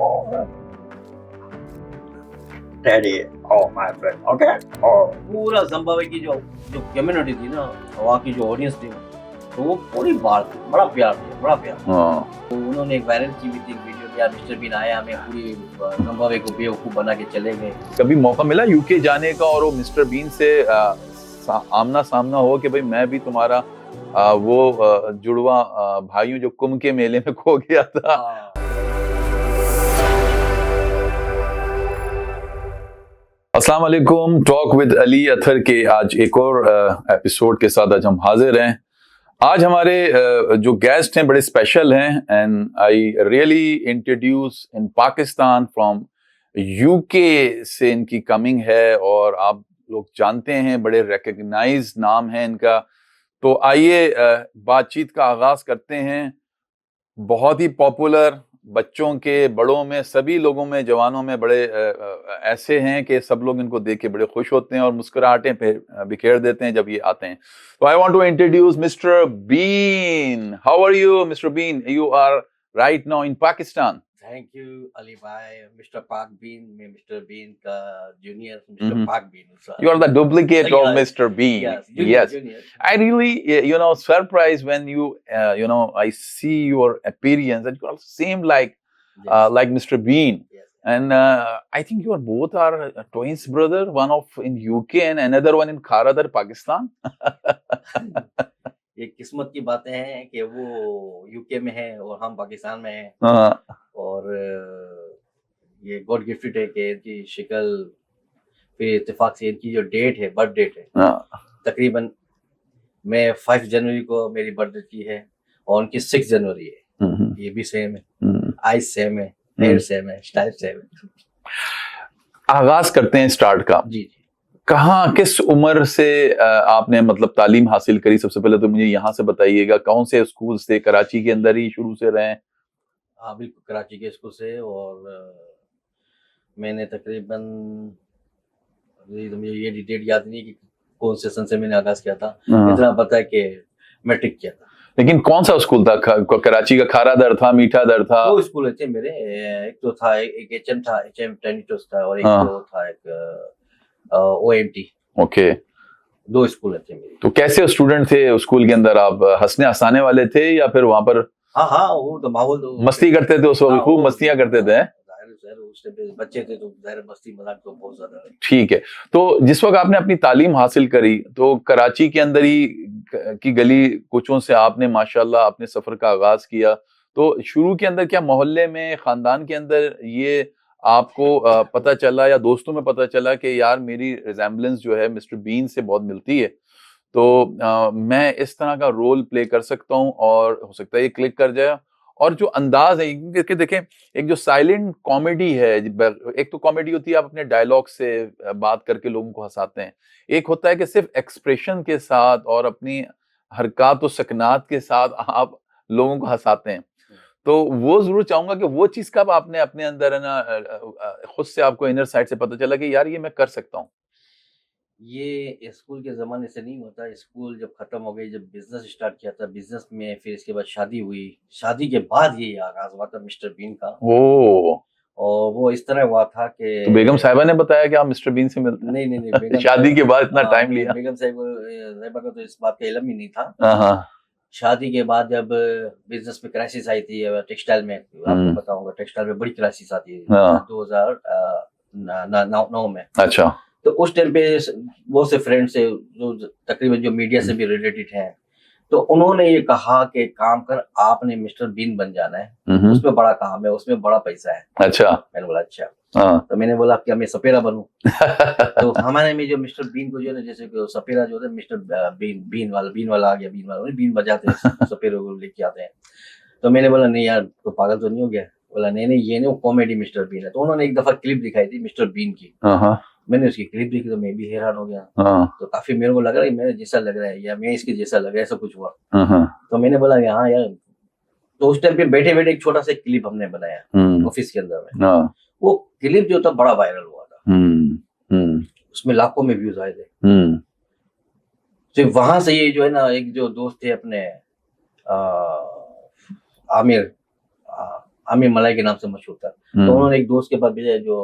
और डैडी और my friend okay. और पूरा जिम्बाब्वे की जो जो कम्युनिटी थी ना, वहाँ की जो ऑडियंस थी, तो वो पूरी बात बड़ा प्यार दिया, बड़ा प्यार। तो उन्होंने एक वायरल की भी थी वीडियो, यार मिस्टर बीन आया, हमें पूरी जिम्बाब्वे को बेवकूफ बना के चले गए। कभी मौका मिला यूके जाने का और वो मिस्टर बीन से आमना सामना हो कि भाई मैं भी तुम्हारा वो जुड़वा भाइयों जो कुंभ के मेले में खो गया था? अस्सलाम वालेकुम, टॉक विद अली अथर के आज एक और एपिसोड के साथ आज हम हाजिर हैं। आज हमारे जो गेस्ट हैं बड़े स्पेशल हैं and I really introduce in Pakistan from UK से इनकी कमिंग है और आप लोग जानते हैं बड़े रिकग्नाइज नाम है इनका। तो आइए बातचीत का आगाज करते हैं। बहुत ही पॉपुलर, बच्चों के, बड़ों में, सभी लोगों में, जवानों में बड़े ऐसे हैं कि सब लोग इनको देख के बड़े खुश होते हैं और मुस्कुराहटें बिखेर देते हैं जब ये आते हैं। तो I want to introduce Mister Bean. How are you Mister Bean? You are right now in Pakistan. Thank you Ali भाई। मिस्टर पाक बीन, मैं मिस्टर बीन का junior Mister Pak Bean. You are the duplicate of Mr. Bean. Yes, junior, yes. Junior. I really, surprised when I see your appearance and you seem like Mr. Bean. Yes. And I think you are both are twins brother, one of in UK and another one in Kharadar, Pakistan. ये किस्मत की बातें हैं कि वो UK में है और हम पाकिस्तान में हैं। और ये गॉड गिफ्टेड है कि इनकी शक्ल, फिर इत्तेफाक से इनकी जो डेट है, बर्थ डेट है, तकरीबन मैं 5 जनवरी को मेरी बर्थ डेट की है और उनकी 6 जनवरी है। ये भी सेम है, आइज सेम है, हेयर सेम है, स्टाइल सेम है। आगाज करते हैं स्टार्ट का। जी। कहाँ, किस उम्र से आपने मतलब तालीम हासिल करी? सबसे पहले तो मुझे यहाँ से बताइएगा, कौन से स्कूल से? कराची के अंदर ही शुरू से रहे? हाँ बिल्कुल, कराची के स्कूल से। और मैंने तकरीबन, मुझे ये डेट याद नहीं कि कौन से सन से मैंने आगाज किया था, इतना पता है कि मैट्रिक किया था। लेकिन कौन सा स्कूल था? कराची का खारा दर था, मीठा दर था? 2 स्कूल थे मेरे। एक तो था, एक एचएम था, एचएम टेनिटोस था, और एक तो था एक ओएमटी। ओके, 2 स्कूल थे मेरे। तो कैसे स्टूडेंट थे स्कूल के अंदर? आप हंसने हंसाने वाले थे या फिर वहां पर हाँ वो तो माहौल तो मस्ती करते थे उस वक्त? खूब मस्तियां करते थे? उस टाइम बच्चे थे तो जाहिर मस्ती मजाक तो बहुत ज्यादा। ठीक है। तो जिस वक्त आपने अपनी तालीम हासिल करी तो कराची के अंदर ही की गली कुचों से आपने माशाल्लाह अपने सफर का आगाज किया। तो शुरू के अंदर क्या मोहल्ले में, खानदान के अंदर ये आपको पता चला या दोस्तों में पता चला कि यार मेरी रिजेम्बलेंस जो है मिस्टर बीन से बहुत मिलती है, तो मैं इस तरह का रोल प्ले कर सकता हूँ और हो सकता है ये क्लिक कर जाए? और जो अंदाज है, क्योंकि देखें एक जो साइलेंट कॉमेडी है, एक तो कॉमेडी होती है आप अपने डायलॉग से बात करके लोगों को हंसाते हैं, एक होता है कि सिर्फ एक्सप्रेशन के साथ और अपनी हरकत और सकनात के साथ आप लोगों को हंसाते हैं। तो वो जरूर चाहूंगा कि वो चीज कब आपने अपने अंदर है ना खुद से आपको इनर साइड से पता चला कि यार ये मैं कर सकता हूँ? ये स्कूल के ज़माने से नहीं होता। स्कूल जब ख़त्म हो गई, जब बिज़नेस स्टार्ट किया था, बिज़नेस में फिर इसके बाद शादी हुई। शादी के बाद ये आगाज़ हुआ था मिस्टर बीन का। ओह! और वो इस तरह हुआ था कि तो बेगम साहिबा ने बताया कि आप मिस्टर बीन से मिलते हैं? नहीं बेगम शादी के बाद इतना टाइम लिया? बेगम साहिबा को तो इस बात का इल्म ही नहीं था। हाँ। शादी के बाद जब बिज़नेस में क्राइसिस आई थी टेक्सटाइल में, आपको पता होगा टेक्सटाइल में बड़ी क्राइसिस आती है 2009 में। अच्छा। तो उस टाइम पे वो से फ्रेंड्स से जो तकरीबन जो मीडिया से भी रिलेटेड हैं, तो उन्होंने ये कहा कि काम कर, आपने मिस्टर बीन बन जाना है, उसमें बड़ा काम है, उसमें बड़ा पैसा है। अच्छा। मैंने बोला अच्छा। तो मैंने बोला क्या मैं सपेरा बनूं? तो हमारे में जो मिस्टर बीन को जो है, जैसे कि सपेरा जो है मिस्टर बीन वाला आ गया, बीन बजाते हैं, सपेरे को लेके आते हैं। तो मैंने बोला नहीं यार, तो पागल तो नहीं हो गया? बोला नहीं ये नहीं, वो कॉमेडी मिस्टर बीन है। तो उन्होंने एक दफा क्लिप दिखाई थी मिस्टर बीन की। मैंने उसकी क्लिप देखी तो मैं भी हैरान हो गया। तो काफी मेरे को लग रहा है मेरे जैसा लग रहा है या मैं इसके जैसा लग रहा है, ऐसा कुछ हुआ। तो मैंने बोला हाँ यार। तो उस टाइम पे बैठे बैठे एक छोटा सा क्लिप हमने बनाया ऑफिस के अंदर में। वो क्लिप जो था बड़ा वायरल हुआ था, उसमें लाखों में व्यूज आए थे। तो वहां से ये जो है ना, एक जो दोस्त थे अपने आमिर मलाई के नाम से मशहूर था, तो उन्होंने एक दोस्त के पास भेजा जो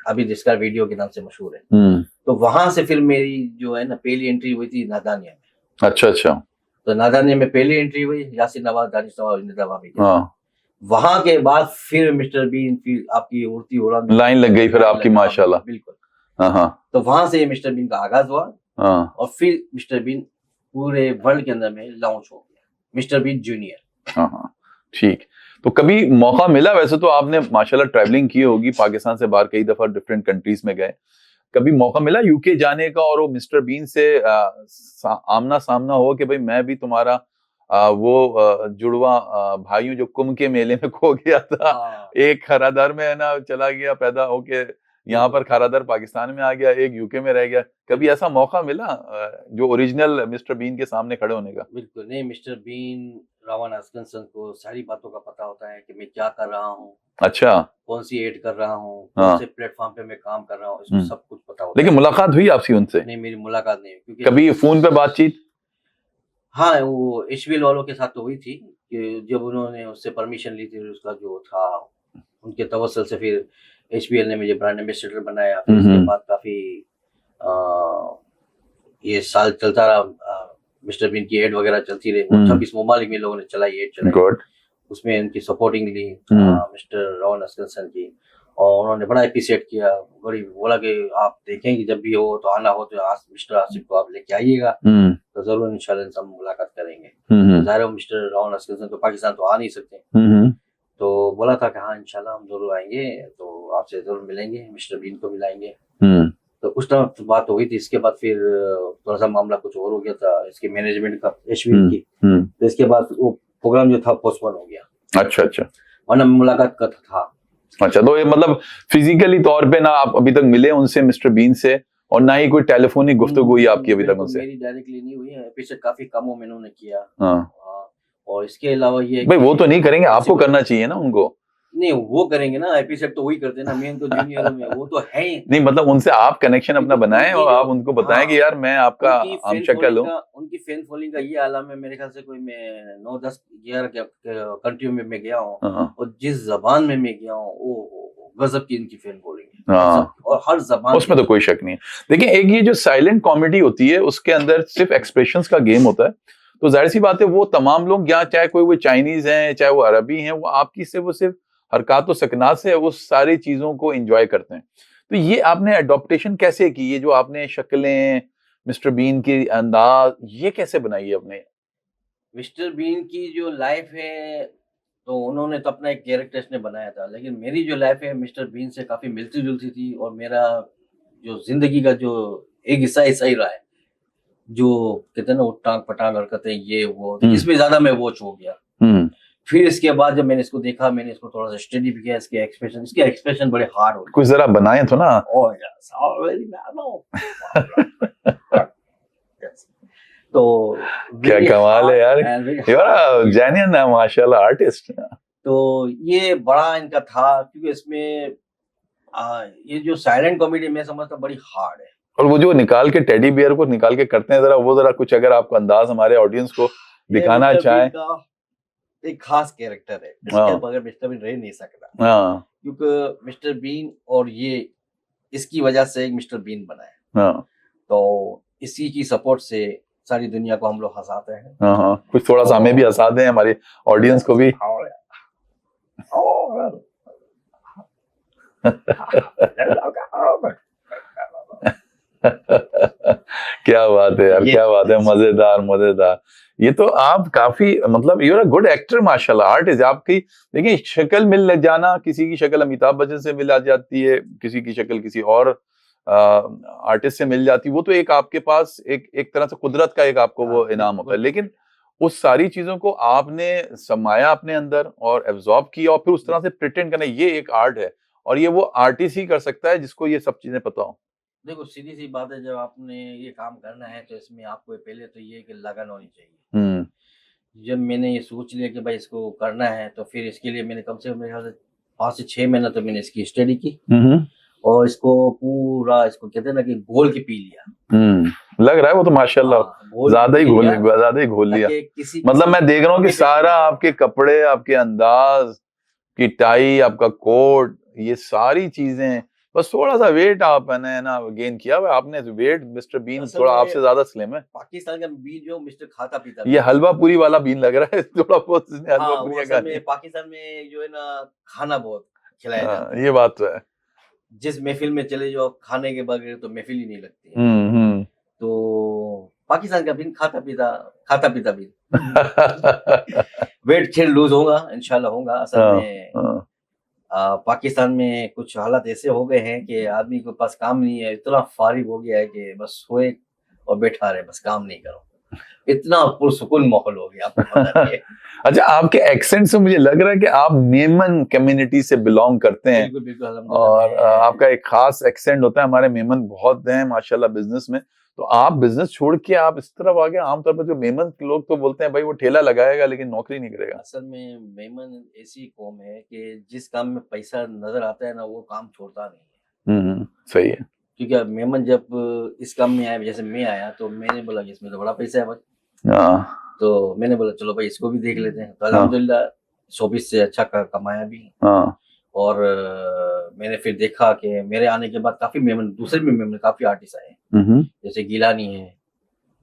अभी जिसका वीडियो के नाम से मशहूर है। तो वहां से फिर मेरी जो है ना पहली एंट्री हुई थी नादानिया में। अच्छा अच्छा। तो नादानिया में पहली एंट्री हुई, यासिन नवाज, दानिश नवाज, हाँ। वहां के बाद फिर मिस्टर बीन, फिर आपकी उड़ती उड़ान लाइन लग गई फिर आपकी, माशाल्लाह। बिल्कुल। हाँ हाँ। तो वहां से मिस्टर बीन का आगाज हुआ। हाँ। और फिर मिस्टर बीन पूरे वर्ल्ड के अंदर में लॉन्च हो गया, मिस्टर बीन जूनियर। हाँ हाँ, ठीक। तो कभी मौका मिला, वैसे तो आपने माशाल्लाह ट्रैवलिंग की होगी पाकिस्तान से बाहर, कई दफा डिफरेंट कंट्रीज में गए, कभी मौका मिला यूके जाने का और वो मिस्टर बीन से आमना सामना हो कि भाई मैं भी तुम्हारा जुड़वा भाई हूं जो कुंभ के मेले में खो गया था, एक खरादर में है ना चला गया पैदा होके, यहाँ पर खरादर पाकिस्तान में आ गया, एक यूके में रह गया, कभी ऐसा मौका मिला जो ओरिजिनल मिस्टर बीन के सामने खड़े होने का? बिल्कुल नहीं, मिस्टर बीन, रॉवन एटकिंसन को सारी बातों का पता होता है कि मैं क्या कर रहा हूँ, अच्छा, कौन सी एड कर रहा हूँ, कौन से प्लेटफॉर्म पे मैं काम कर रहा हूँ, इसको सब कुछ पता होता है। लेकिन मुलाकात हुई आपसी उनसे? नहीं, मेरी मुलाकात नहीं हुई। कभी फोन पे बातचीत? हाँ, वो एचबीएल वालों के साथ तो हुई थी कि जब उन्होंने उससे परमिशन ली थी, उसका जो था उनके तवस्सुल से फिर एचबीएल ने मुझे ब्रांड एम्बेसडर बनाया। फिर उसके बाद काफी ये साल चलता रहा, मिस्टर बीन की एड वगैरह चलती रही, 26 ममालिक में लोगों ने चलाई एड चलाई, उसमें उनकी सपोर्टिंग ली मिस्टर रॉवन एटकिंसन की, और उन्होंने बड़ा एप्रिशिएट किया, बड़ी बोला कि आप देखें कि जब भी हो तो आना हो तो मिस्टर आसिफ को आप लेके आइएगा, तो जरूर इंशाल्लाह हम मुलाकात करेंगे। ज़ाहिर है मिस्टर रॉवन एटकिंसन तो पाकिस्तान तो आ नहीं सकते, तो बोला था कि हाँ इंशाल्लाह हम जरूर आएंगे, तो आपसे जरूर मिलेंगे, मिस्टर बीन को मिलाएंगे। तो उस टाइम तो बात हो गई थी। इसके बाद फिर थोड़ा सा मामला कुछ और हो गया था इसके मैनेजमेंट का, एचबीएल की, तो इसके बाद वो प्रोग्राम जो था पोस्टपोन हो गया। अच्छा अच्छा, वरना मुलाकात का था। अच्छा, तो ये मतलब फिजिकली तौर पे ना आप अभी तक मिले उनसे, मिस्टर बीन से, और ना ही कोई टेलीफोनिक गुफ्तगू हुई आपकी अभी तक उनसे? मेरी डायरेक्टली नहीं हुई है, एपिसोड काफी कम हो मैंने किया। हाँ। और इसके अलावा ये भाई वो तो नहीं करेंगे, आपको करना चाहिए ना उनको। नहीं, वो करेंगे ना, एपिसोड तो वही करते हैं ना, मेन तो जूनियर में वो तो है ही नहीं, मतलब उनसे आप कनेक्शन अपना बनाएं और आप उनको बताएं कि यार मैं आपका हम शक्ल हूं। उनकी फैन फॉलोइंग का ये आलम है, मेरे ख्याल से कोई मैं 9, 10, 11 कंट्री में मैं गया हूँ, और जिस जबान में मैं गया हूँ वो गजब की इनकी फैन फॉलोइंग है, और हर जबान, उसमें तो कोई शक नहीं है। देखिए, एक ये जो साइलेंट कॉमेडी होती है उसके अंदर सिर्फ एक्सप्रेशंस का गेम होता है, तो जाहिर सी बात है वो तमाम लोग, यहाँ चाहे कोई वो चाइनीज हैं चाहे वो अरबी हैं, वो आपकी सिर्फ हरकत व सकनात से वो सारी चीजों को एंजॉय करते हैं। तो ये आपने अडॉप्टेशन कैसे की, ये जो आपने शक्लें, मिस्टर बीन की अंदाज, ये कैसे बनाई है अपने? मिस्टर बीन की जो लाइफ है तो उन्होंने तो अपना एक कैरेक्टर ने बनाया था, लेकिन मेरी जो लाइफ है मिस्टर बीन से काफी मिलती जुलती थी, और मेरा जो जिंदगी का जो एक हिस्सा ऐसा ही रहा है, जो कहते हैं ना वो टांग पटांग हरकतें, ये वो, इसमें ज्यादा मैं वॉच हो गया। फिर इसके बाद जब मैंने इसको देखा, मैंने इसको थोड़ा सा स्टडी भी किया, इसके एक्सप्रेशन बड़े हार्ड हो, कुछ जरा बनाए तो ना। तो क्या कमाल है यार, जेन्युइन है माशाल्लाह, आर्टिस्ट। तो ये बड़ा इनका था, क्योंकि इसमें ये जो साइलेंट कॉमेडी मैं समझता बड़ी हार्ड है, और वो जो निकाल के टेडी बियर को निकाल के करते हैं, जरा वो जरा कुछ अगर आपको अंदाज हमारे ऑडियंस को दिखाना चाहे। एक खास कैरेक्टर है, इसके बगैर मिस्टर बीन रह नहीं सकता, क्योंकि मिस्टर बीन और ये इसकी वजह से एक मिस्टर बीन बना है, तो इसी की सपोर्ट से सारी दुनिया को हम लोग हंसाते हैं। कुछ थोड़ा सा हमें भी हंसा दें, हमारे ऑडियंस को भी। क्या बात है यार, क्या बात है, मजेदार मजेदार। ये तो आप काफी, मतलब you are a good actor माशाल्लाह, आर्टिस्ट आपकी। देखिए, शक्ल मिल जाना, किसी की शक्ल अमिताभ बच्चन से मिल जाती है, किसी की शक्ल किसी और आर्टिस्ट से मिल जाती है, वो तो एक आपके पास एक तरह से कुदरत का एक आपको वो इनाम होता है, लेकिन उस सारी चीजों को आपने समाया अपने अंदर और एब्जॉर्ब किया, और फिर उस तरह से प्रिटेंड करना, ये एक आर्ट है, और ये वो आर्टिस्ट ही कर सकता है जिसको ये सब चीजें पता हो। देखो, सीधी सी बात है, जब आपने ये काम करना है तो इसमें आपको पहले तो ये कि लगन होनी चाहिए। जब मैंने ये सोच लिया कि भाई इसको करना है, तो फिर इसके लिए मैंने कम से कम 5 से 6 महीना तो मैंने इसकी स्टडी की, और इसको पूरा, इसको कहते हैं ना कि घोल के पी लिया। लग रहा है वो तो माशाल्लाह ज्यादा ही घोल लिया। मतलब मैं देख रहा हूँ कि सारा आपके कपड़े, आपके अंदाज, कि टाई, आपका कोट, ये सारी चीजें, बस थोड़ा सा वेट आपने ना गेन किया हुआ है। आपने वेट, मिस्टर बीन असल थोड़ा में आपसे ज्यादा स्लिम है। पाकिस्तान का बीन जो मिस्टर खाता पीता ये बीन है। हलवा पूरी वाला बीन लग रहा है थोड़ा बहुत, इसने हलवा हाँ, वो पूरियां असल खानी। में पाकिस्तान में जो है ना खाना बहुत खिलाया जाता है। ये बात तो है। जिस महफिल में चले जाओ खाने के बगैर तो महफिल ही नहीं लगती है। हम्म। तो पाकिस्तान का बीन खाता पीता बीन। वेट फिर लूज होगा, इंशाल्लाह होगा। असल हाँ, में हाँ। पाकिस्तान में कुछ हालात ऐसे हो गए हैं कि आदमी के पास काम नहीं है, इतना फारिग हो गया है कि बस सोए और बैठा रहे, बस काम नहीं करो। इतना पुरसुकून माहौल हो गया, आपको पता नहीं है। अच्छा, आपके एक्सेंट से मुझे लग रहा है कि आप मेमन कम्युनिटी से बिलोंग करते हैं। बिल्कुल बिल्कुल, अल्हम्दुलिल्लाह। और आपका एक खास एक्सेंट होता है। हमारे मेमन बहुत हैं माशाल्लाह बिजनेस में। तो आप बिजनेस छोड़ के आप इस तरफ आ गए। आमतौर पर जो मेमन के लोग तो बोलते हैं भाई वो ठेला लगाएगा लेकिन नौकरी नहीं करेगा। असल में मेमन ऐसी कौम है कि जिस काम में पैसा नजर आता है ना, वो काम छोड़ता नहीं है। सही है। क्योंकि अब मेमन जब इस काम में आया, जैसे मैं आया तो मैंने बोला कि इसमें तो बड़ा पैसा है भाई। हाँ, तो मैंने बोला चलो भाई इसको भी देख लेते हैं। तो हाँ, अल्हम्दुलिल्लाह 24 से अच्छा कमाया भी। हाँ। और मैंने फिर देखा कि मेरे आने के बाद काफी मेमन, दूसरे भी मेमन काफी आर्टिस्ट आए हैं। हम्म, जैसे गिलानी है,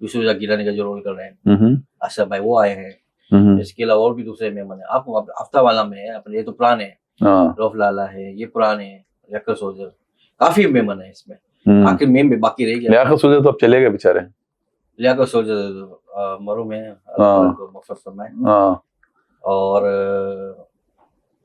यूसुफ गिलानी का जो रोल कर रहे हैं, हम्म, अशरफ भाई वो आए हैं। हम्म, इसके अलावा और भी दूसरे मेमन है। आपको आफ्ता वाला में है अपने, ये तो पुराने हैं। हाँ, रऊफ लाला है, ये पुराने हैं। यक्कर सोल्जर, काफी मेमन है इसमें। आखिर मेम भी बाकी रह गया। लियाकत सोचे तो अब चले गए बेचारे। लियाकत सोल्जर मरूम है, अल्लाह हाँ, ताला उनको मग़फ़िरत फरमाए। हाँ। और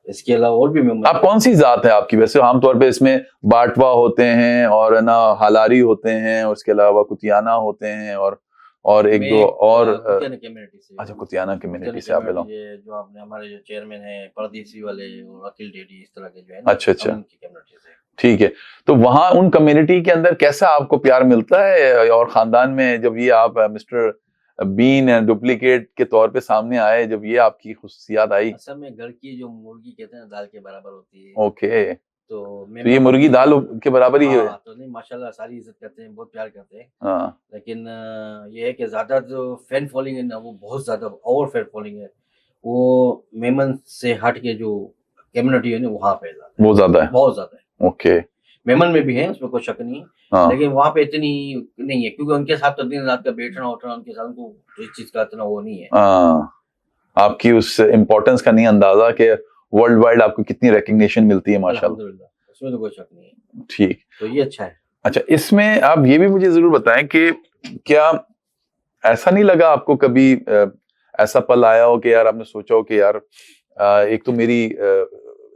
इसके अलावा और भी मेमन आप कौन सी जात है आपकी? वैसे आमतौर पे इसमें बाटवा होते हैं और है ना हालारी होते हैं और उसके अलावा कुतियाना होते हैं और एक दो और कुतियाना कम्युनिटी से। अच्छा, कुतियाना कम्युनिटी से आप बिलोंग। जो आपने हमारे जो चेयरमैन हैं परदेसी वाले और अखिल डेडी, इस तरह के जो है अच्छा, अच्छा। उनकी कम्युनिटी से। ठीक है। तो वहां उन कम्युनिटी के अंदर कैसा आपको प्यार मिलता है? और खानदान में जब ये आप मिस्टर बीन डुप्लीकेट के तौर पे सामने आए, जब ये आपकी खुशियात आई। असल में घर की जो मुर्गी कहते हैं ना, दाल के बराबर होती है। ओके। तो ये मुर्गी दाल के बराबर ही है। हाँ, तो नहीं माशाल्लाह सारी इज्जत करते हैं, बहुत प्यार करते हैं। हाँ, लेकिन ये है कि ज्यादा जो फैन फॉलोइंग है ना, वो बहुत ज्यादा ओवर फैन फॉलोइंग है। वो मेमन से हट के जो कम्युनिटी है ना, वहाँ पे वो ज्यादा है। बहुत ज्यादा है। ओके। मेमन में भी है, उसमें कोई शक नहीं है। हाँ, लेकिन वहाँ पे इतनी नहीं है, क्योंकि उनके साथ तो दिन रात का बैठना उठना, उनके साथ उनको इस चीज का इतना वो नहीं है। आपकी उस इम्पोर्टेंस का नहीं अंदाजा कि वर्ल्ड वाइड आपको कितनी रिकग्निशन मिलती है माशाल्लाह। अल्हम्दुलिल्लाह, उसमें तो कोई शक नहीं है। ठीक। तो ये अच्छा है। अच्छा, इसमें आप ये भी मुझे जरूर बताएं कि क्या ऐसा नहीं लगा आपको कभी ऐसा पल आया हो कि यार आपने सोचा हो कि यार एक तो मेरी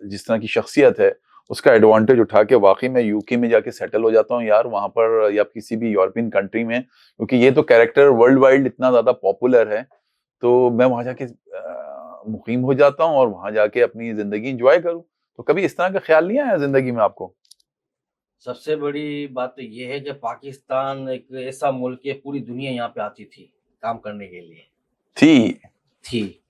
जिस तरह की शख्सियत है उसका एडवांटेज उठा के वाकई में यूके में जाके सेटल हो जाता हूँ यार, वहां पर या किसी भी यूरोपियन कंट्री में, क्योंकि ये तो कैरेक्टर वर्ल्ड वाइड इतना ज्यादा पॉपुलर है। तो मैं वहां जाके मुकीम हो जाता हूँ और वहां जाके अपनी जिंदगी एंजॉय करूँ। तो कभी इस तरह का ख्याल नहीं आया जिंदगी में आपको? सबसे बड़ी बात तो ये है कि पाकिस्तान एक ऐसा मुल्क है, पूरी दुनिया यहाँ पे आती थी काम करने के लिए थी।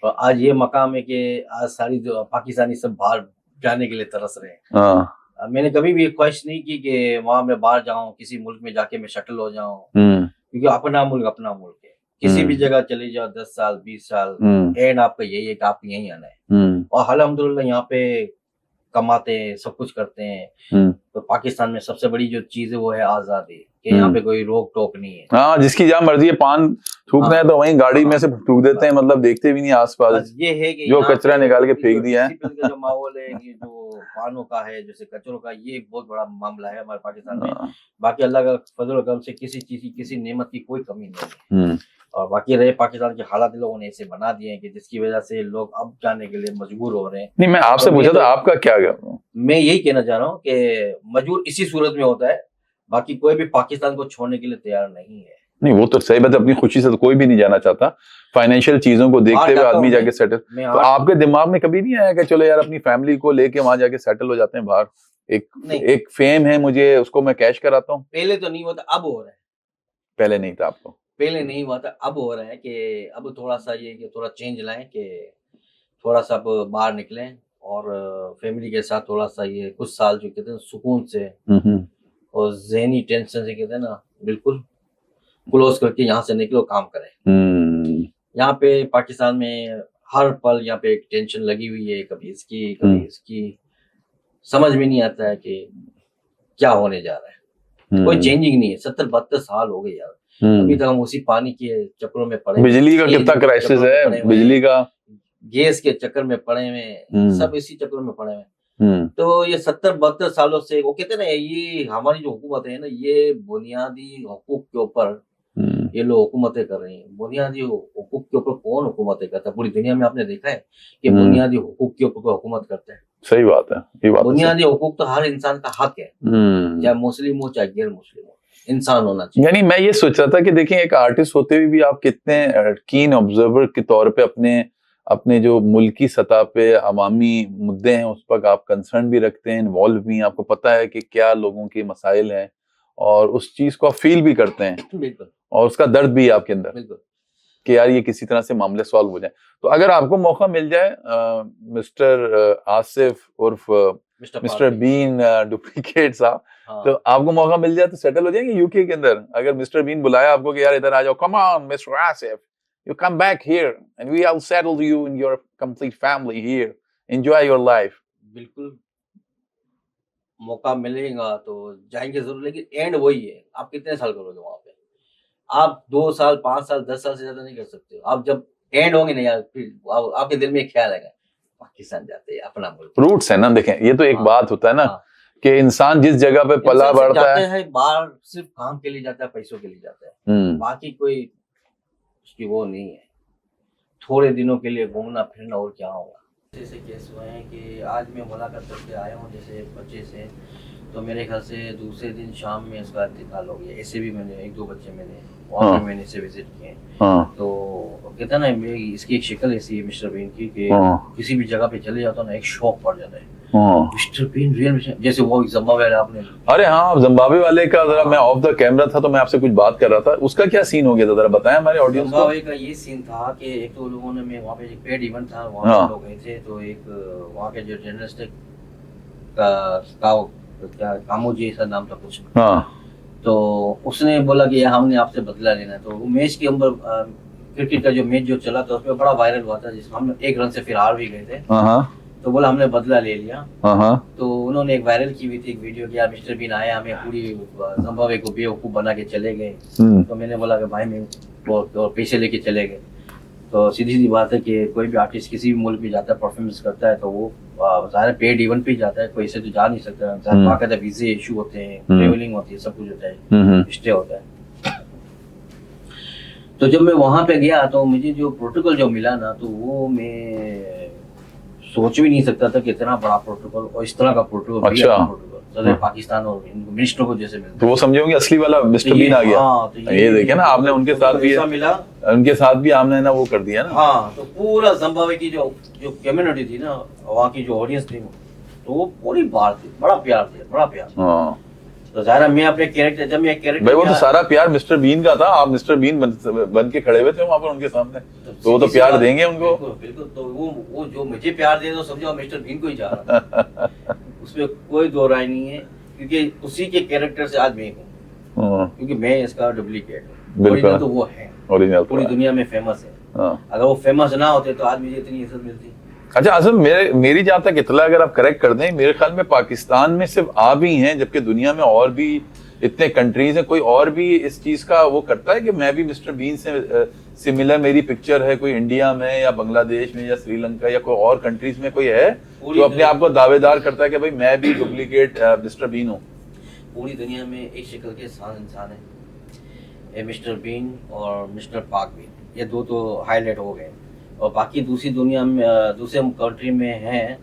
और आज ये मकाम है कि आज सारी जो पाकिस्तानी सब बाहर जाने के लिए तरस रहे हैं। हाँ। मैंने कभी भी कोशिश नहीं की कि वहां मैं बाहर जाऊं, किसी मुल्क में जाके मैं सेटल हो जाऊं। क्योंकि अपना मुल्क है। किसी भी जगह चले जाओ 10 साल 20 साल, एंड आपका यही है कि आपको यहीं आना है। और अल्हम्दुलिल्लाह यहाँ पे कमाते हैं, सब कुछ करते हैं। तो पाकिस्तान में सबसे बड़ी जो चीज है वो है आजादी, कि यहाँ पे कोई रोक टोक नहीं है। हाँ, जिसकी जहाँ मर्जी है, पान थूकना है तो वहीं गाड़ी में से थूक देते हैं, मतलब देखते भी नहीं आसपास। ये है कि जो कचरा निकाल के फेंक दिया है। जो माहौल है, ये जो पानों का है, जैसे कचरों का, ये एक बहुत बड़ा मामला है हमारे पाकिस्तान में। बाकी अल्लाह का फजल करम से किसी चीज की, किसी नेमत की कोई कमी नहीं है। और बाकी रहे पाकिस्तान के हालात, लोगों ने ऐसे बना दिए हैं कि जिसकी वजह से लोग अब जाने के लिए मजबूर हो रहे हैं। नहीं, मैं आपसे पूछा था आपका क्या? मैं यही कहना चाह रहा हूँ कि मजबूर इसी सूरत में होता है, बाकी कोई भी पाकिस्तान को छोड़ने के लिए तैयार नहीं है। नहीं, वो तो सही बात है, अपनी खुशी से तो कोई भी नहीं जाना चाहता। फाइनेंशियल चीजों को देखते हुए आदमी जाके सेटल। तो आपके दिमाग में कभी नहीं आया कि चलो यार अपनी फैमिली को लेके वहां जाके सेटल हो जाते हैं बाहर? एक फेम है मुझे, उसको मैं कैश कराता हूँ। पहले तो नहीं हुआ था, अब हो रहा है। पहले नहीं था आपको? पहले नहीं हुआ था, अब हो रहा है कि अब थोड़ा सा ये कि थोड़ा चेंज लाएं, कि थोड़ा सा अब बाहर निकलें और फैमिली के साथ थोड़ा सा ये कुछ साल जो कहते हैं सुकून से और ज़हनी टेंशन से, कहते हैं ना, बिल्कुल क्लोज करके यहाँ से निकलो, काम करें। यहाँ पे पाकिस्तान में हर पल यहाँ पे एक टेंशन लगी हुई है, कभी इसकी कभी इसकी, समझ में नहीं आता है कि क्या होने जा रहा है। कोई चेंजिंग नहीं है। 70-72 साल हो गए यार, अभी तक हम उसी पानी के चक्करों में पड़े, बिजली का कितना क्राइसिस है, बिजली का, गैस के चक्कर में पड़े हुए, सब इसी चक्कर में पड़े हुए। तो ये 70-72 सालों से वो कहते हैं ना, ये हमारी जो हुकूमत है ना, ये बुनियादी हकूक के ऊपर ये लोग हुकूमतें कर रही हैं। बुनियादी हुकूक के ऊपर कौन हुकूमतें करता है? पूरी दुनिया में आपने देखा है कि बुनियादी हुकूक के ऊपर हुकूमत करते हैं? सही बात है, ये बात बुनियादी हुकूक तो हर इंसान का हक है, चाहे मुस्लिम हो चाहे गैर मुस्लिम हो, इंसान होना चाहिए। यानी मैं ये सोच रहा था कि देखिए, एक आर्टिस्ट होते हुए भी आप कितने कीन ऑब्जर्वर के तौर पे अपने जो मुल्की सतह पे अवामी मुद्दे हैं उस पर आप कंसर्न भी रखते हैं, इन्वॉल्व भी हैं, आपको पता है कि क्या लोगों के मसाइल हैं और उस चीज को आप फील भी करते हैं। बिल्कुल। और उसका दर्द भी है आपके अंदर। बिल्कुल। कि यार ये किसी तरह से मामले सॉल्व हो जाए। तो अगर आपको मौका मिल जाए मिस्टर आसिफ उर्फ मिस्टर बीन डुप्लीकेट साहब, तो आपको मौका मिल जाए तो सेटल हो जाएंगे यूके के अंदर? अगर मिस्टर बीन बुलाया आपको कि यार इधर आ जाओ, come on mister Asif, you come back here and we'll settle you in your complete family here, enjoy your life. बिल्कुल मौका मिलेगा तो जाएंगे जरूर, लेकिन एंड वही है, आप कितने साल करोगे वहां पे? आप 2 साल 5 साल 10 साल से ज्यादा नहीं कर सकते। आप जब एंड होंगे नहीं यार, फिर आपके दिल में एक ख्याल आएगा पाकिस्तान जाते हैं, अपना मुल्क। रूट्स है ना, देखें ये तो एक बात होता है ना कि इंसान जिस जगह पे पला बढ़ता है, बाहर सिर्फ काम के लिए जाता है, पैसों के लिए जाता है, बाकी कोई उसकी वो नहीं है। थोड़े दिनों के लिए घूमना फिरना और क्या होगा। जैसे केस हुए हैं कि आज मैं मुलाकात करके आया हूँ जैसे बच्चे से, तो मेरे ख्याल से दूसरे दिन शाम में इसका इंतकाल हो गया। ऐसे भी मैंने 1-2 बच्चे वहाँ पे मैंने इसे विजिट किए। तो कहता है ना, इसकी एक शक्ल ऐसी है मिस्टर बीन की कि किसी भी जगह पे चले जाता ना, एक शौक पड़ जाता है। मिस्टर बीन रियल, जैसे वो जिम्बाब्वे आपने, अरे हाँ, जिम्बाब्वे वाले का जरा मैं ऑफ द कैमरा था तो मैं आपसे कुछ बात कर रहा था, उसका क्या सीन हो गया था जरा बताएं हमारे ऑडियंस को। जिम्बाब्वे का ये सीन था कि एक तो लोगों ने, मैं वहाँ पे एक पेड इवेंट था, वहाँ पे लोग गए थे, तो एक वहाँ के जो जर्नलिस्ट का कामोजी ऐसा नाम था कुछ, तो उसने बोला कि हमने आपसे बदला लेना है। तो वो मैच के अंदर क्रिकेट का जो मैच जो चला था उसमें बड़ा वायरल हुआ था, जिसमें हम 1 रन से फिर हार भी गए थे। तो बोला हमने बदला ले लिया। तो उन्होंने एक वायरल की हुई थी एक वीडियो कि यार मिस्टर बीन आए, हमें पूरी जिम्बाब्वे को बेवकूफ बना के चले गए। तो मैंने बोला कि भाई मैं वो पैसे लेके चले गए। तो सीधी सीधी बात है कि कोई भी आर्टिस्ट किसी भी मुल्क में जाता है, परफॉर्मेंस करता है, तो वो ज़ाहिर पेड इवेंट पे जाता है, कोई ऐसे तो जा नहीं सकता। बाकायदा वीजे इशू होते हैं, ट्रेवलिंग होती है, सब कुछ होता है, स्टे होता है। तो जब मैं वहाँ पे गया तो मुझे जो प्रोटोकॉल जो मिला ना, तो वो मैं सोच भी नहीं सकता था कि इतना बड़ा प्रोटोकॉल और इस तरह का प्रोटोकॉल। अच्छा। पाकिस्तान और मिनिस्टर को जैसे मिलता, तो वो समझे होंगे असली वाला मिस्टर बीन आ गया। तो ये देखे ना आपने, उनके साथ भी आपने ना वो कर दिया ना। हाँ, तो पूरा जिम्बाब्वे की जो कम्युनिटी थी ना, वहाँ की जो ऑडियंस थी, तो वो पूरी बाहर थी, बड़ा प्यार। तो ज़ाहिर मैं अपने कैरेक्टर, जब मैं कैरेक्टर भाई वो तो सारा प्यार मिस्टर बीन का था, आप मिस्टर बीन बन के खड़े हुए थे वहाँ पर उनके सामने, तो वो तो प्यार देंगे उनको। बिल्कुल। तो वो जो मुझे प्यार दे, तो समझो मिस्टर बीन को ही जा रहा उसमें कोई दो राय नहीं है, क्योंकि उसी के कैरेक्टर से आज मैं हूँ, क्योंकि मैं इसका डुप्लीकेट हूँ। ओरिजिनल तो वो है, ओरिजिनल पूरी दुनिया में फेमस है। अगर वो फेमस ना होते तो आज मुझे इतनी इज्जत मिलती। अच्छा असद, मेरी जहाँ तक इतला अगर आप करेक्ट कर दें, मेरे ख्याल में पाकिस्तान में सिर्फ आप ही हैं, जबकि दुनिया में और भी इतने कंट्रीज हैं, कोई और भी इस चीज का वो करता है कि मैं भी मिस्टर बीन से सिमिलर मेरी पिक्चर है, कोई इंडिया में या बांग्लादेश में या श्रीलंका या कोई और कंट्रीज में कोई है जो अपने आप को दावेदार करता है कि भाई मैं भी डुप्लीकेट मिस्टर बीन हूँ? पूरी दुनिया में एक शक्ल के इंसान है, मिस्टर बीन और मिस्टर पाक बीन, ये दो तो हाईलाइट हो गए, और बाकी दूसरी दुनिया में दूसरे कंट्री में हैं,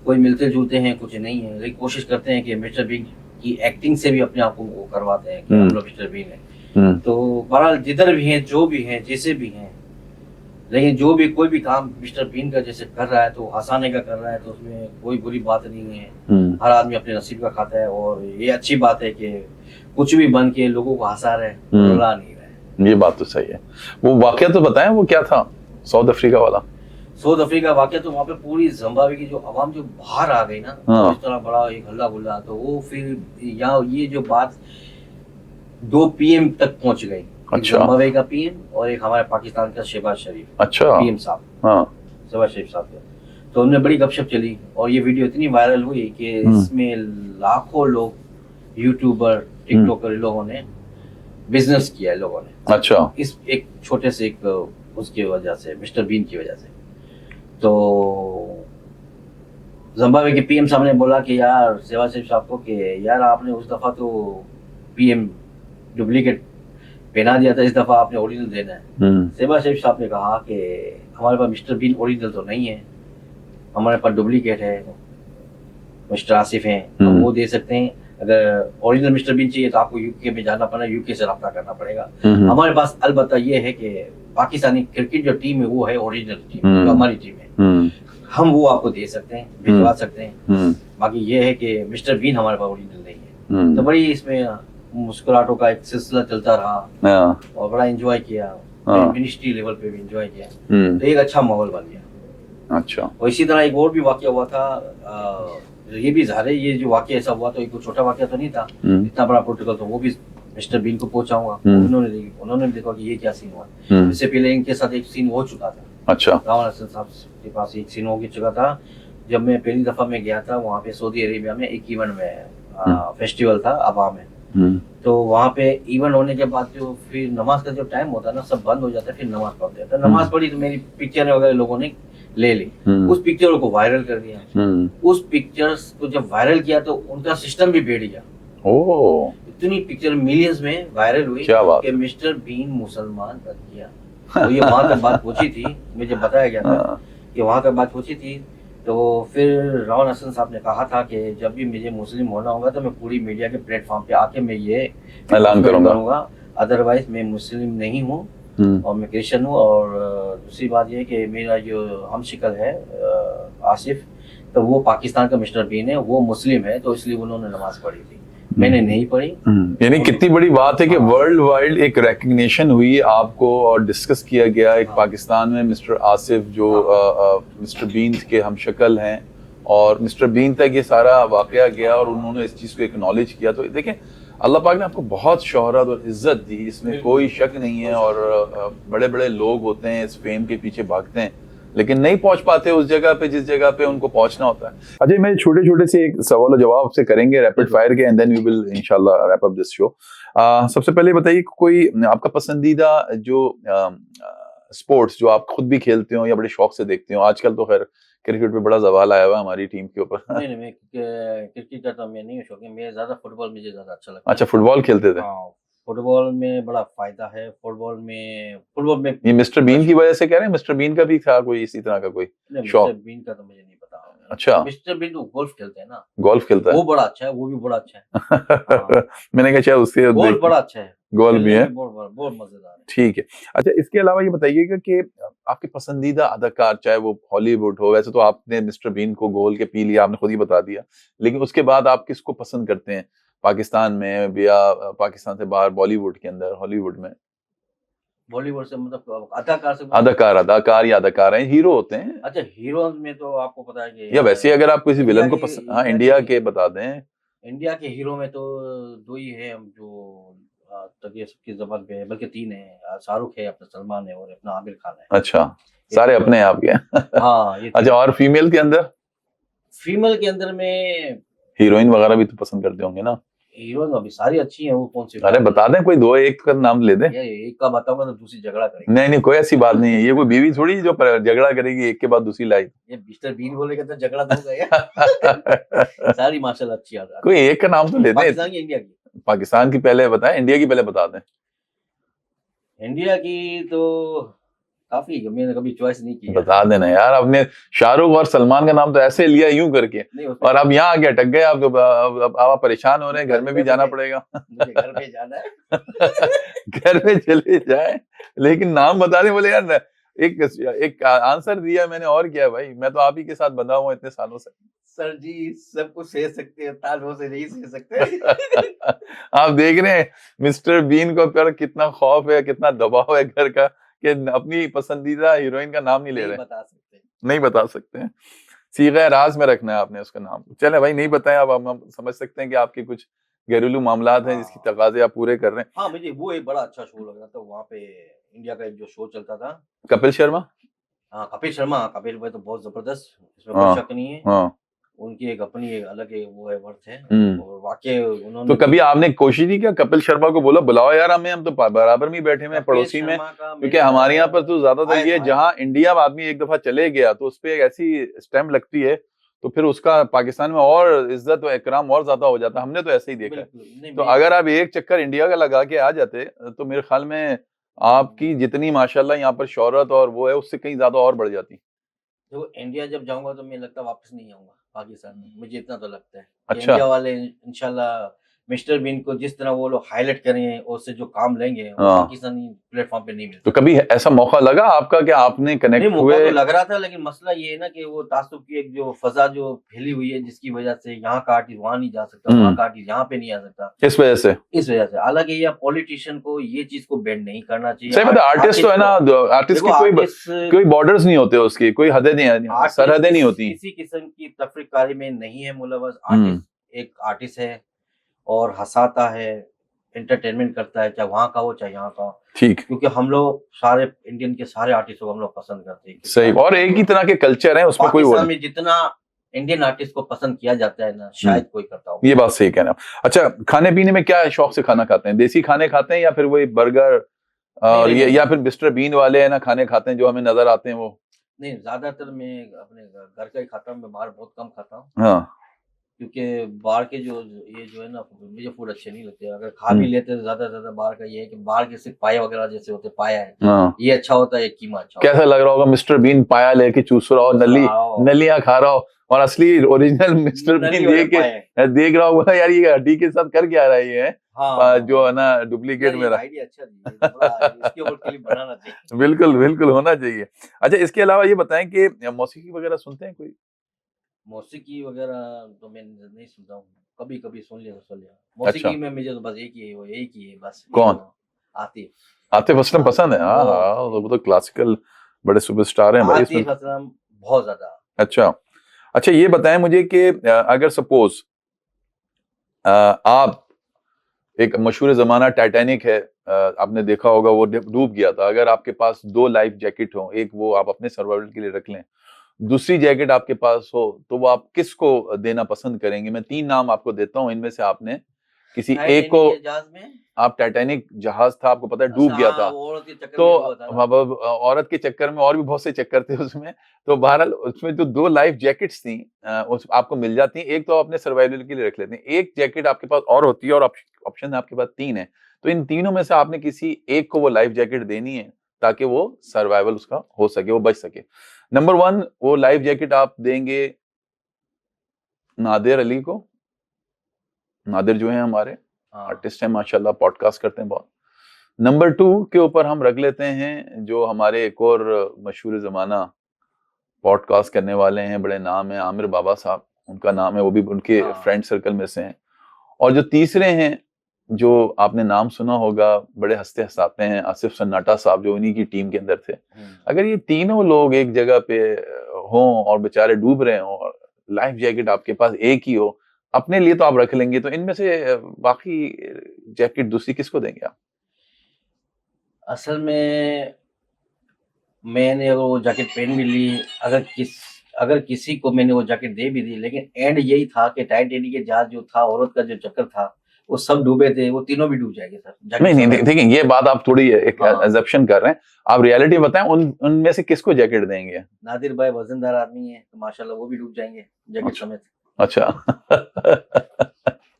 कोई मिलते जुलते हैं, कुछ नहीं है, लेकिन कोशिश करते हैं कि मिस्टर बीन की एक्टिंग से भी अपने आप को वो करवाते हैं कि हम लोग मिस्टर बीन है। तो बहरहाल जिधर भी हैं, जो भी हैं, जैसे भी हैं, लेकिन जो भी कोई भी काम मिस्टर बीन का जैसे कर रहा है तो हंसाने का कर रहा है, तो उसमें कोई बुरी बात नहीं है। हर आदमी अपने नसीब का खाता है, और ये अच्छी बात है कि कुछ भी बन के लोगों को हंसा रहे, रुला नहीं रहे। ये बात तो सही है। वो वाकया तो बताएं, वो क्या था साउथ अफ्रीका वाला? साउथ अफ्रीका वाकया तो वहाँ पे पूरी जिम्बाब्वे की जो आवाम जो बाहर आ गई ना, तो इस तरह बड़ा एक हल्ला गुल्ला, तो वो फिर यहाँ ये जो बात 2 PM तक पहुँच गई। अच्छा। जिम्बाब्वे का PM और एक हमारे पाकिस्तान का शहबाज शरीफ, अच्छा, PM साहब। शहबाज शरीफ साहब के। तो उनमें बड़ी गपशप चली और ये वीडियो इतनी वायरल हुई कि इसमें लाखों लोग यूट्यूबर टिकटॉकर लोगों ने बिजनेस किया है लोगों ने। अच्छा। इस एक छोटे से एक उसकी वजह से, मिस्टर बीन की वजह से। तो जिम्बाब्वे के पीएम साहब ने बोला कि यार शहबाज शरीफ साहब को कि यार आपने उस दफ़ा तो पीएम डुप्लीकेट पहना दिया था, इस दफ़ा आपने ओरिजिनल देना है। शहबाज शरीफ साहब ने कहा कि हमारे पास मिस्टर बीन ओरिजिनल तो नहीं है, हमारे पास डुप्लीकेट है, मिस्टर आसिफ हैं, हम वो दे सकते हैं। अगर ओरिजिनल मिस्टर बीन चाहिए तो आपको यूके में जाना पड़ेगा, यूके से रब्ता करना पड़ेगा। हमारे पास अलबत्ता ये है कि पाकिस्तानी क्रिकेट जो टीम है वो है ओरिजिनल टीम, जो हमारी टीम है, हम वो आपको दे सकते हैं, भिजवा सकते हैं। बाकी ये है कि मिस्टर बीन हमारे पास ओरिजिनल नहीं है। तो बड़ी इसमें मुस्कुराहटों का एक सिलसिला चलता रहा और बड़ा एंजॉय किया, मिनिस्ट्री लेवल पे भी एंजॉय किया। तो एक अच्छा माहौल बन गया। अच्छा। और इसी तरह एक और भी वाकया हुआ था, ये भी ज़ाहिर है ये जो वाकया ऐसा हुआ तो एक छोटा वाकया तो नहीं था, इतना बड़ा प्रोटोकॉल, तो वो भी मिस्टर बीन को पहुंचाऊंगा। उन्होंने देखा कि ये क्या सीन हुआ। इससे पहले इनके साथ एक सीन हो चुका था। अच्छा। रावण हसन साहब के पास एक सीन हो चुका था। जब मैं पहली दफा में गया था वहाँ पे सऊदी अरेबिया में, एक इवेंट में फेस्टिवल था अबा में। तो वहाँ पे इवेंट होने के बाद जो फिर नमाज का जो टाइम होता है ना, सब बंद हो जाता है, फिर नमाज पढ़ते हैं। तो नमाज पढ़ी तो मेरी पिक्चर वगैरह लोगों ने ले ली, उस पिक्चर को वायरल कर दिया। उस पिक्चर्स को जब वायरल किया तो उनका सिस्टम भी बैठ गया। इतनी पिक्चर मिलियंस में वायरल हुई कि मिस्टर बीन मुसलमान बन गया। तो ये वहाँ तक बात पहुंची थी, मुझे बताया गया था कि वहाँ तक बात पहुंची थी। तो फिर रावण हसन साहब ने कहा था कि जब भी मुझे मुस्लिम होना होगा तो मैं पूरी मीडिया के प्लेटफॉर्म पे आके मैं ये ऐलान करूंगा, अदरवाइज मैं मुस्लिम नहीं हूँ और मैं क्रिश्चियन हूँ। और दूसरी बात ये कि मेरा जो हम शिकल है आसिफ, तो वो पाकिस्तान का मिस्टर बीन है, वो मुस्लिम है, तो इसलिए उन्होंने नमाज पढ़ी थी, मैंने नहीं पढ़ी। यानी कितनी बड़ी बात है कि वर्ल्ड वाइड एक रिकग्निशन हुई आपको और डिस्कस किया गया एक पाकिस्तान में मिस्टर आसिफ जो मिस्टर बीन के हमशक्ल हैं, और मिस्टर बीन तक ये सारा वाकया गया और उन्होंने इस चीज़ को एक्नॉलेज किया। तो देखें, अल्लाह पाक ने आपको बहुत शोहरत और इज्जत दी, इसमें कोई शक नहीं है। और बड़े बड़े लोग होते हैं इस फेम के पीछे भागते हैं, लेकिन नहीं पहुंच पाते उस जगह पे जिस जगह पे उनको पहुंचना होता है। अजय, मैं छोटे छोटे से एक सवाल और जवाब से करेंगे रैपिड फायर के, एंड देन वी विल इंशाल्लाह रैप अप दिस शो। सबसे पहले बताइए, कोई आपका पसंदीदा जो स्पोर्ट्स जो आप खुद भी खेलते हो या बड़े शौक से देखते हो? आजकल तो खैर क्रिकेट पे बड़ा सवाल आया हुआ है हमारी टीम के ऊपर। नहीं, मैं क्रिकेट का तो मैं नहीं शौकीन, मैं ज्यादा फुटबॉल मुझे ज्यादा अच्छा लगता है। अच्छा, फुटबॉल खेलते थे? हाँ, फुटबॉल में बड़ा फायदा है। फुटबॉल में ये मिस्टर बीन की वजह से कह रहे हैं? मिस्टर बीन का भी था कोई इसी तरह का कोई शौक? मिस्टर बीन का तो मुझे नहीं पता। अच्छा, मिस्टर बीन तो गोल्फ खेलते हैं ना। गोल्फ खेलता है? वो बड़ा अच्छा है, वो भी बड़ा अच्छा है। मैंने कहा शायद उसके गोल्फ बड़ा अच्छा है, गोल्फ भी है, बहुत मजेदार है। ठीक है। अच्छा, इसके अलावा ये बताइएगा कि आपके पसंदीदा अदाकार, चाहे वो हॉलीवुड हो, वैसे तो आपने मिस्टर बीन को गोल के पी लिया, आपने खुद ही बता दिया, लेकिन उसके बाद आप किसको पसंद करते हैं पाकिस्तान में या पाकिस्तान से बाहर, बॉलीवुड के अंदर, हॉलीवुड में? बॉलीवुड से मतलब अदाकार से? अदाकार या अदाकार हैं, हीरो होते हैं। अच्छा, हीरो में तो आपको पता है कि, या वैसे अगर आप किसी विलन को पसंद, हाँ, इंडिया के बता दें। इंडिया के हीरो में तो दो ही है जो तक सबकी जबान पे है, बल्कि तीन है। शाहरुख है, अपना सलमान है, और अपना आमिर खान है। अच्छा, सारे अपने आप के? हाँ, ये अच्छा, और फीमेल के अंदर? फीमेल के अंदर में हीरोइन वगैरह भी तो पसंद करते होंगे ना? हीरोइन अभी सारी अच्छी हैं, वो कौन सी? अरे बता दें, कोई दो एक का नाम ले दें। एक का बताऊंगा तो दूसरी झगड़ा करेगी। नहीं, कोई ऐसी बात नहीं है, ये कोई बीवी थोड़ी जो झगड़ा करेगी एक के बाद दूसरी लाई। ये मिस्टर बीन बोलेगा तो झगड़ा तो होगा। सारी माशाल्लाह अच्छी आ। कोई एक का नाम तो ले दें। पाकिस्तान की, इंडिया की? पाकिस्तान की पहले बताएं, इंडिया की पहले बता दें। इंडिया की तो काफी, मैंने कभी चॉइस नहीं की। बता देना यार, आपने शाहरुख और सलमान का नाम तो ऐसे लिया यूं करके, और अब यहाँ आके अटक गए आप। अब आप परेशान हो रहे हैं, घर में भी जाना पड़ेगा। मुझे घर पे जाना है। घर में चले जाए, लेकिन नाम बता दें। बोले यार एक आंसर दिया मैंने, और क्या भाई, मैं तो आप ही के साथ बंधा हुआ इतने सालों से। सर जी, सब कुछ सह सकते हैं, तालों से नहीं सह सकते। आप देख रहे हैं मिस्टर बीन को पर कितना खौफ है, कितना दबाव है घर का, कि अपनी पसंदीदा हीरोइन का नाम नहीं ले रहे, नहीं बता सकते हैं। सीगा राज में रखना है आपने उसका नाम। चले भाई, नहीं बताएं, अब हम समझ सकते हैं कि आपके कुछ घरेलू मामलात हैं जिसकी तकाजे आप पूरे कर रहे हैं। हाँ, मुझे वो एक बड़ा अच्छा शो लग रहा था वहाँ पे, इंडिया का एक जो शो चलता था, कपिल शर्मा। हाँ, कपिल भाई तो बहुत जबरदस्त, इसमें हाँ, कोई शक नहीं है। हाँ। उनकी एक अपनी एक अलग है, वो है वर्थ है। हम्म। और वाकई तो उन्होंने कभी आपने कोशिश नहीं किया कपिल शर्मा को बोला बुलाओ यार हमें, हम तो बराबर में ही बैठे हुए हैं कपिल पड़ोसी में? शर्मा का क्योंकि मेरे हमारे यहाँ ख्याल पर तो ज्यादातर आया ये था, जहाँ इंडिया में आदमी एक दफा चले गया तो उस पे एक ऐसी स्टैम्प लगती है, तो फिर उसका पाकिस्तान में और इज्जत और इकराम और ज्यादा हो जाता है। हमने तो ऐसे ही देखा है। बिल्कुल नहीं तो मैं अगर आप एक चक्कर इंडिया का लगा के आ जाते तो मेरे ख्याल में आपकी जितनी माशाल्लाह यहाँ पर शोहरत और वो है उससे कहीं ज्यादा और बढ़ जाती। तो इंडिया जब जाऊंगा तो मुझे लगता है वापस नहीं आऊंगा पाकिस्तान में, मुझे इतना तो लगता है कि अच्छा। इंडिया वाले इंशाल्लाह मिस्टर बीन को जिस तरह वो लोग हाईलाइट करेंगे और उससे जो काम लेंगे वो हाँ। पाकिस्तानी प्लेटफॉर्म पे नहीं तो मिलता। कभी ऐसा मौका लगा आपका कि आपने नहीं, कनेक्ट मौका हुए? तो लग रहा था, लेकिन मसला ये है ना कि वो तासुब की एक जो फजा जो फैली हुई है, जिसकी वजह से यहाँ का आर्टिस्ट वहां नहीं जा सकता, वहाँ का आर्टिस्ट यहाँ पे नहीं आ सकता, इस वजह से। इस वजह से। हालांकि ये पॉलिटिशियन को ये चीज को बैंड नहीं करना चाहिए। सही बात है, आर्टिस्ट तो है ना, आर्टिस्ट की कोई बॉर्डर्स नहीं होते, उसकी कोई हदें नहीं, सरहदें नहीं होती। किसी किस्म की तफरीकारी में नहीं है मुलव्वस। आर्टिस्ट एक आर्टिस्ट है और हंसाता है, एंटरटेनमेंट करता है, चाहे वहाँ का हो चाहे यहाँ का हो। ठीक। क्योंकि हम लोग सारे इंडियन के सारे आर्टिस्टों को हम लोग पसंद करते हैं। सही, और एक ही तरह के कल्चर है, उसमें कोई वो पाकिस्तान नहीं। में जितना इंडियन आर्टिस्ट को पसंद किया जाता है ना, शायद कोई करता हो। ये बात सही कह रहे हैं आप। अच्छा, खाने पीने में क्या शौक से खाना खाते हैं? देसी खाने खाते हैं या फिर वही बर्गर और ये, या फिर मिस्टर बीन वाले है ना खाने खाते हैं जो हमें नजर आते हैं वो? नहीं, ज्यादातर मैं अपने घर का ही खाता हूँ, मैं बाहर बहुत कम खाता हूँ। हाँ। क्योंकि बाहर के जो ये जो है ना, मुझे फूड अच्छे नहीं लगते। अगर खा भी लेते हैं तो ज्यादा बाहर का ये है कि बाहर के सिर्फ पाया वगैरह जैसे होते, पाया है हाँ। ये अच्छा होता है, कीमा अच्छा कैसा लग रहा होगा मिस्टर बीन पाया लेके चूस रहा हो, नलियां खा रहा हो, और असली ओरिजिनल मिस्टर बीन देख रहा होगा यार ये हड्डी के साथ कर क्या रहा है ये, जो है ना डुप्लीकेट मेरा। आइडिया अच्छा इसके ऊपर क्लिप बनाना चाहिए। बिल्कुल बिल्कुल होना चाहिए। अच्छा, इसके अलावा ये बताएं कि मौसीकी वगैरह सुनते हैं कोई? मौसीकी वगैरह तो मैं नहीं सुनता हूँ, कभी कभी सुन लिया। मौसीकी में मुझे तो बस एक ही है, वो एक ही है बस। कौन? आतिफ असलम पसंद है? हाँ, वो तो क्लासिकल बड़े सुपरस्टार हैं भाई इसमें। आतिफ असलम बहुत ज्यादा। अच्छा, ये बताएं मुझे कि अगर सपोज आप, एक मशहूर जमाना टाइटैनिक है, आपने देखा होगा वो डूब गया था, अगर आपके पास 2 लाइफ जैकेट हो, एक वो आप अपने सर्वाइवल के लिए रख लें, दूसरी जैकेट आपके पास हो, तो वो आप किसको देना पसंद करेंगे? मैं 3 नाम आपको देता हूँ, इनमें से आपने किसी एक को। आप टाइटैनिक जहाज था, आपको पता है डूब गया था, तो औरत के चक्कर में और भी बहुत से चक्कर थे उसमें, तो बहरहाल उसमें जो 2 लाइफ जैकेट्स थी आपको मिल जाती हैं। एक तो अपने सर्वाइवल के लिए रख लेते हैं, एक जैकेट आपके पास और होती है, और ऑप्शन आपके पास 3 है, तो इन तीनों में से आपने किसी एक को वो लाइफ जैकेट देनी है ताकि वो सर्वाइवल उसका हो सके, वो बच सके। नंबर 1, वो लाइफ जैकेट आप देंगे नादिर अली को। नादिर जो है हमारे आर्टिस्ट हैं माशाल्लाह, पॉडकास्ट करते हैं बहुत। नंबर 2 के ऊपर हम रख लेते हैं जो हमारे एक और मशहूर जमाना पॉडकास्ट करने वाले हैं, बड़े नाम है, आमिर बाबा साहब, उनका नाम है, वो भी उनके फ्रेंड सर्कल में से हैं। और जो तीसरे हैं, जो आपने नाम सुना होगा, बड़े हंसते हंसाते हैं, आसिफ सन्नाटा साहब, जो उन्हीं की टीम के अंदर थे। अगर ये तीनों लोग एक जगह पे हों और बेचारे डूब रहे हों और लाइफ जैकेट आपके पास एक ही हो, अपने लिए तो आप रख लेंगे, तो इनमें से बाकी जैकेट दूसरी किसको देंगे आप? असल में मैंने वो जैकेट पहन भी ली, अगर किसी को मैंने वो जैकेट दे भी दी, लेकिन एंड यही था कि टाइटैनिक के जहाज जो था, औरत का जो चक्कर था, वो सब डूबे थे, वो तीनों भी डूब जाएंगे सर। नहीं, देखिए ये बात आप थोड़ी एक अजम्पशन कर रहे हैं, आप रियलिटी बताएं, उनमें से किसको जैकेट देंगे? नादिर भाई वजनदार आदमी है, तो माशाल्लाह वो भी डूब जाएंगे जैकेट समेत। अच्छा।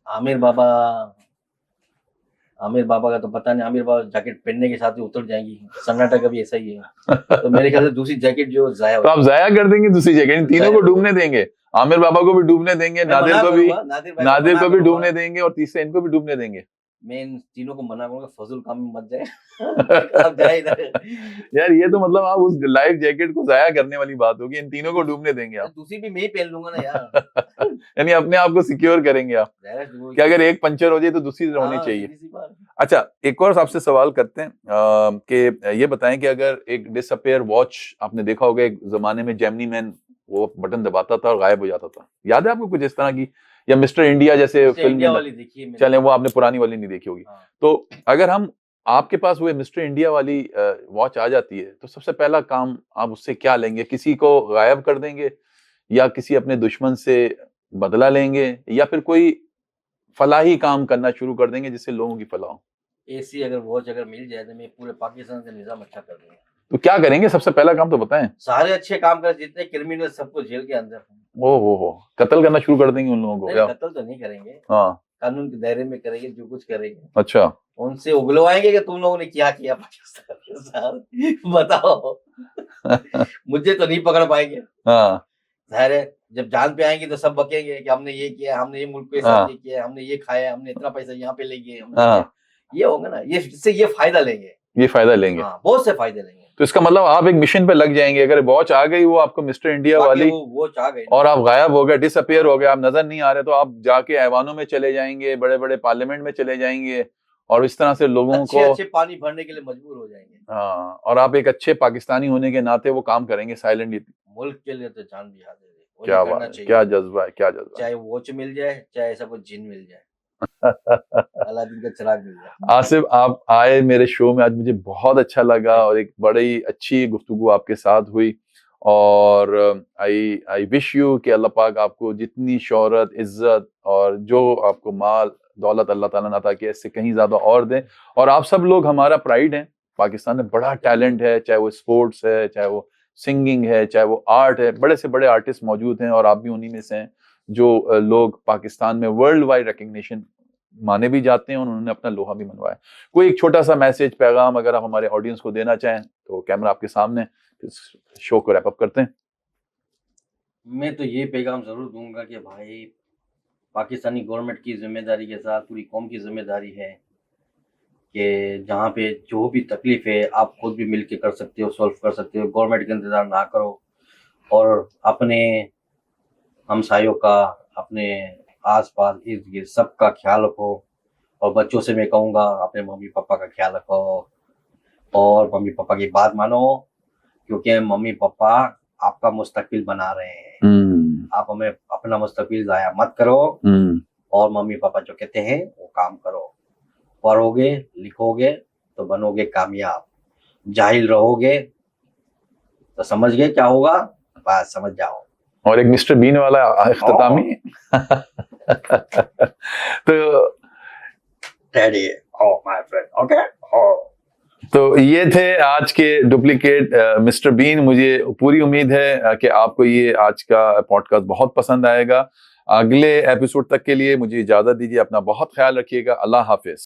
आमिर बाबा का तो पता नहीं, आमिर बाबा जैकेट पहनने के साथ ही उतर जाएंगी। सन्नाटा का भी ऐसा ही है, तो मेरे ख्याल से दूसरी जैकेट जो जाया, तो आप जाया कर देंगे दूसरी जैकेट, इन तीनों को डूबने देंगे, आमिर बाबा को भी डूबने देंगे, नादिर को भी डूबने देंगे, और तीसरे इनको भी डूबने देंगे। मैं इन तीनों को मना करूंगा, फजूल काम में मत जाए। यार ये तो मतलब आप उस लाइफ जैकेट को जाया करने वाली बात होगी, इन तीनों को डूबने देंगे आप? दूसरी भी मैं ही पहन लूंगा ना यार। यानी अपने आप को सिक्योर करेंगे आप कि अगर एक पंचर हो जाए तो दूसरी होनी चाहिए। अच्छा, एक और आपसे सवाल करते हैं कि ये बताएं कि अगर एक डिसअपियर वॉच, आपने देखा होगा एक जमाने में जेमिनी मैन वो बटन दबाता था और गायब हो जाता था, याद है आपको कुछ इस तरह की? या मिस्टर इंडिया जैसे फिल्म वाली देखी है, चले वो आपने पुरानी वाली नहीं देखी होगी। तो अगर हम आपके पास वो मिस्टर इंडिया वाली वॉच आ जाती है तो सबसे पहला काम आप उससे क्या लेंगे? किसी को गायब कर देंगे या किसी अपने दुश्मन से बदला लेंगे या फिर कोई फलाही काम करना शुरू कर देंगे जिससे लोगों की फलाह हो? ऐसी अगर वॉच अगर मिल जाए तो मैं पूरे पाकिस्तान का निजाम अच्छा कर दूंगा। तो क्या करेंगे? सबसे पहला काम तो बताएं। सारे अच्छे काम कर, जितने क्रिमिनल सबको जेल के अंदर। ओ हो, कत्ल करना शुरू कर देंगे उन लोगों को नहीं, या? कत्ल तो नहीं करेंगे, हाँ, कानून के दायरे में करेंगे, जो कुछ करेंगे। अच्छा। उनसे उगलवाएंगे कि तुम लोगों ने क्या किया पाकिस्तान के साथ, बताओ। मुझे तो नहीं पकड़ पाएंगे। हाँ, जाहिर है, जब जान पे आएंगे तो सब बकेंगे कि हमने ये किया, हमने ये मुल्क के साथ ये किया, हमने ये खाया, हमने इतना पैसा यहाँ पे ले गए, हमने हाँ। ये होगा ना, ये इससे ये फायदा लेंगे। ये फायदा लेंगे। हाँ, बहुत से फायदे लेंगे। तो इसका मतलब आप एक मिशन पे लग जाएंगे। अगर वॉच आ गई वो आपको मिस्टर इंडिया वाली वो चाह गए और आप गायब हो गए, डिसअपियर हो गए, आप नजर नहीं आ रहे, तो आप जाके ऐवानों में चले जाएंगे, बड़े बड़े पार्लियामेंट में चले जाएंगे और इस तरह से लोगों को अच्छे पानी भरने के लिए मजबूर हो जाएंगे। हाँ, और आप एक अच्छे पाकिस्तानी होने के नाते वो काम करेंगे साइलेंटली। मुल्क के लिए तो जान भी हाजिर है। क्या बात है, क्या जज्बा है, क्या जज्बा। चाहे वॉच मिल जाए, चाहे ऐसा कोई जिन मिल जाए, अलादीन का चिराग मिल जाए। आसिफ, आप आए मेरे शो में, आज मुझे बहुत अच्छा लगा और एक बड़ी अच्छी गुफ्तगू आपके साथ हुई और आई विश यू कि अल्लाह पाक आपको जितनी शोहरत, इज्जत और जो आपको माल दौलत अल्लाह ताला ने अता किया इससे कहीं ज्यादा और दें। और आप सब लोग हमारा प्राइड हैं। पाकिस्तान में बड़ा टैलेंट है, चाहे वो स्पोर्ट्स है, चाहे वो सिंगिंग है, चाहे वो आर्ट है, बड़े से बड़े आर्टिस्ट मौजूद हैं और आप भी उन्हीं में से हैं जो लोग पाकिस्तान में वर्ल्ड वाइड रिकग्निशन माने भी जाते हैं और उन्होंने अपना लोहा भी मनवाया। कोई एक छोटा सा मैसेज, पैगाम अगर आप हमारे ऑडियंस को देना चाहें तो कैमरा आपके सामने, इस शो को रैप अप करते हैं। मैं तो ये पैगाम जरूर दूंगा कि भाई, पाकिस्तानी गवर्नमेंट की जिम्मेदारी के साथ पूरी कौम की जिम्मेदारी है कि जहाँ पे जो भी तकलीफ है आप खुद भी मिलके कर सकते हो, सॉल्व कर सकते हो। गवर्नमेंट का इंतजार ना करो और अपने हमसायों का, अपने आसपास इर्द गिर्द सबका ख्याल रखो। और बच्चों से मैं कहूँगा अपने मम्मी पापा का ख्याल रखो और मम्मी पापा की बात मानो, क्योंकि मम्मी पापा आपका मुस्तकबिल बना रहे हैं। आप हमें अपना मुस्तकबिल ज़ाया मत करो और मम्मी पापा जो कहते हैं वो काम करो। पढ़ोगे लिखोगे तो बनोगे कामयाब, जाहिल रहोगे तो समझ गए क्या होगा, बात समझ जाओ। और एक मिस्टर बीन वाला इख्तितामी तो daddy, oh my friend, okay. तो ये थे आज के डुप्लीकेट मिस्टर बीन। मुझे पूरी उम्मीद है कि आपको ये आज का पॉडकास्ट बहुत पसंद आएगा। अगले एपिसोड तक के लिए मुझे इजाजत दीजिए। अपना बहुत ख्याल रखिएगा। अल्लाह हाफिज।